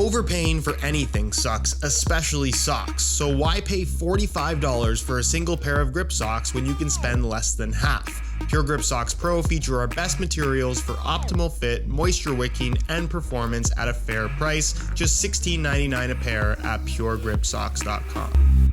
Overpaying for anything sucks, especially socks, so why pay $45 for a single pair of grip socks when you can spend less than half? Pure Grip Socks Pro feature our best materials for optimal fit, moisture wicking, and performance at a fair price, just $16.99 a pair at puregripsocks.com.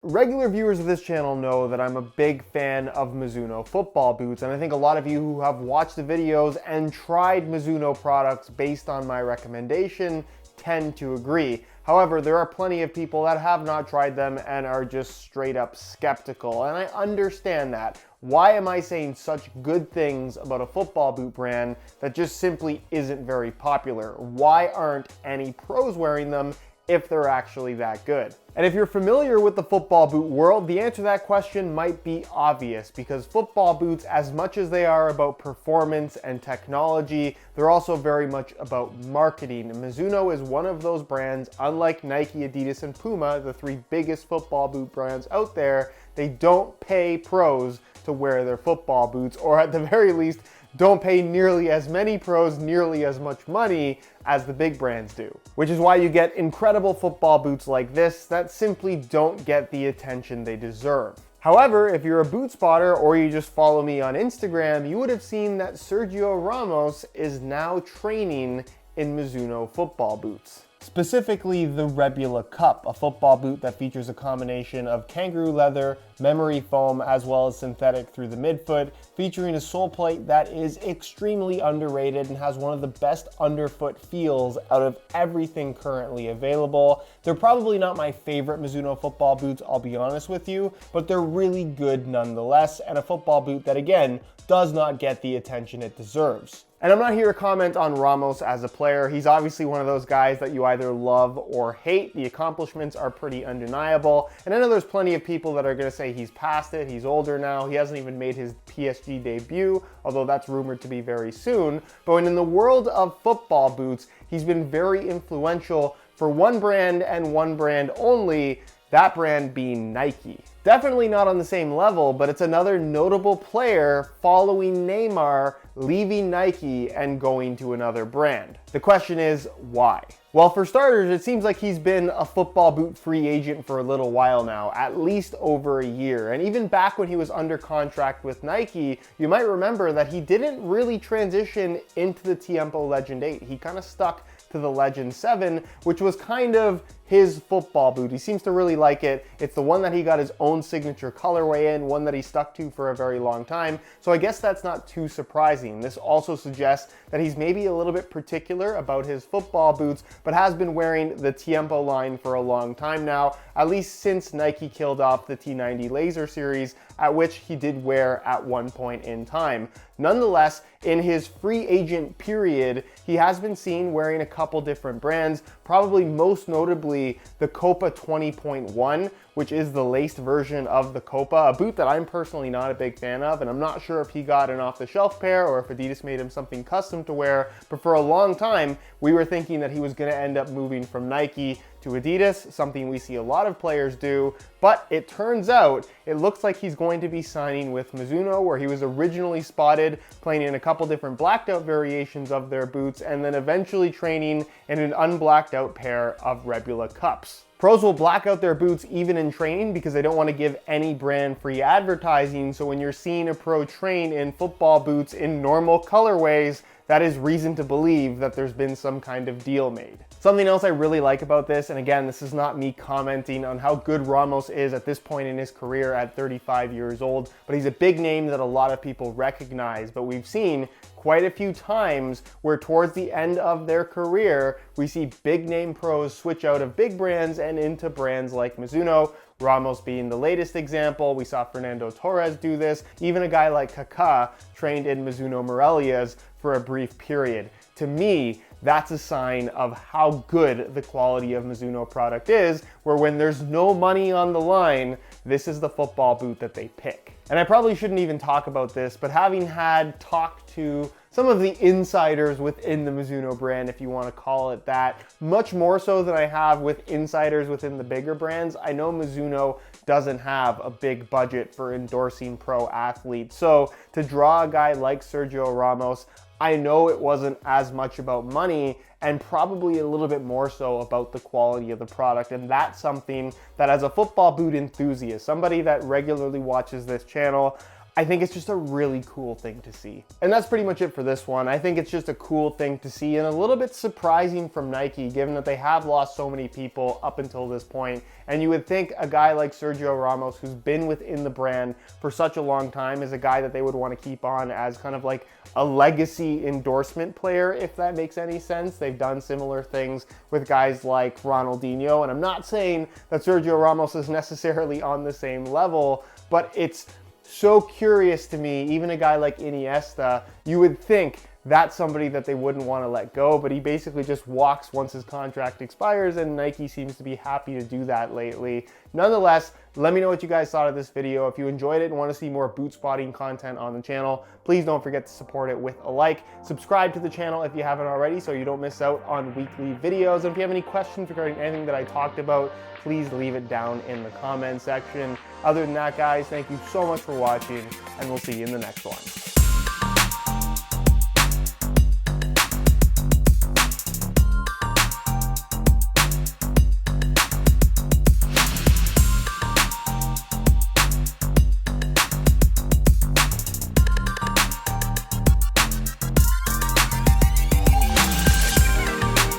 Regular viewers of this channel know that I'm a big fan of Mizuno football boots, and I think a lot of you who have watched the videos and tried Mizuno products based on my recommendation tend to agree. However, there are plenty of people that have not tried them and are just straight up skeptical, and I understand that. Why am I saying such good things about a football boot brand that just simply isn't very popular? Why aren't any pros wearing them if they're actually that good? And if you're familiar with the football boot world, the answer to that question might be obvious, because football boots, as much as they are about performance and technology, they're also very much about marketing. And Mizuno is one of those brands, unlike Nike, Adidas, and Puma, the three biggest football boot brands out there. They don't pay pros to wear their football boots, or at the very least, don't pay nearly as many pros nearly as much money as the big brands do. Which is why you get incredible football boots like this that simply don't get the attention they deserve. However, if you're a boot spotter or you just follow me on Instagram, you would have seen that Sergio Ramos is now training in Mizuno football boots. Specifically the Rebula Cup, a football boot that features a combination of kangaroo leather, memory foam, as well as synthetic through the midfoot, featuring a sole plate that is extremely underrated and has one of the best underfoot feels out of everything currently available. They're probably not my favorite Mizuno football boots, I'll be honest with you, but they're really good nonetheless, and a football boot that, again, does not get the attention it deserves. And I'm not here to comment on Ramos as a player. He's obviously one of those guys that you either love or hate. The accomplishments are pretty undeniable. And I know there's plenty of people that are going to say he's past it, he's older now, he hasn't even made his PSG debut, although that's rumored to be very soon. But when in the world of football boots, he's been very influential for one brand and one brand only, that brand being Nike. Definitely not on the same level, but it's another notable player following Neymar, leaving Nike and going to another brand. The question is, why? Well, for starters, it seems like he's been a football boot free agent for a little while now, at least over a year. And even back when he was under contract with Nike, you might remember that he didn't really transition into the Tiempo Legend 8. He kind of stuck to the Legend 7, which was kind of his football boot. He seems to really like it. It's the one that he got his own signature colorway in, one that he stuck to for a very long time. So I guess that's not too surprising. This also suggests that he's maybe a little bit particular about his football boots, but has been wearing the Tiempo line for a long time now, at least since Nike killed off the T90 Laser series, at which he did wear at one point in time. Nonetheless, in his free agent period, he has been seen wearing a couple different brands, probably most notably the Copa 20.1, which is the laced version of the Copa, a boot that I'm personally not a big fan of, and I'm not sure if he got an off-the-shelf pair or if Adidas made him something custom to wear, but for a long time, we were thinking that he was going to end up moving from Nike to Adidas, something we see a lot of players do, but it turns out it looks like he's going to be signing with Mizuno, where he was originally spotted playing in a couple different blacked out variations of their boots and then eventually training in an unblacked out pair of Rebula Cups. Pros will black out their boots even in training because they don't want to give any brand free advertising, so when you're seeing a pro train in football boots in normal colorways, that is reason to believe that there's been some kind of deal made. Something else I really like about this, and again, this is not me commenting on how good Ramos is at this point in his career at 35 years old, but he's a big name that a lot of people recognize, but we've seen quite a few times where towards the end of their career, we see big name pros switch out of big brands and into brands like Mizuno, Ramos being the latest example. We saw Fernando Torres do this. Even a guy like Kaká trained in Mizuno Morelias for a brief period. To me, that's a sign of how good the quality of Mizuno product is, where when there's no money on the line, this is the football boot that they pick. And I probably shouldn't even talk about this, but having had talked to some of the insiders within the Mizuno brand, if you want to call it that, much more so than I have with insiders within the bigger brands, I know Mizuno doesn't have a big budget for endorsing pro athletes. So to draw a guy like Sergio Ramos, I know it wasn't as much about money and probably a little bit more so about the quality of the product. And that's something that, as a football boot enthusiast, somebody that regularly watches this channel, I think it's just a really cool thing to see. And that's pretty much it for this one. I think it's just a cool thing to see and a little bit surprising from Nike, given that they have lost so many people up until this point. And you would think a guy like Sergio Ramos, who's been within the brand for such a long time, is a guy that they would want to keep on as kind of like a legacy endorsement player, if that makes any sense. They've done similar things with guys like Ronaldinho, and I'm not saying that Sergio Ramos is necessarily on the same level, but it's so curious to me. Even a guy like Iniesta, you would think that's somebody that they wouldn't want to let go, but he basically just walks once his contract expires, and Nike seems to be happy to do that lately. Nonetheless, let me know what you guys thought of this video. If you enjoyed it and want to see more boot spotting content on the channel, please don't forget to support it with a like. Subscribe to the channel if you haven't already so you don't miss out on weekly videos. And if you have any questions regarding anything that I talked about, please leave it down in the comment section. Other than that, guys, thank you so much for watching, and we'll see you in the next one.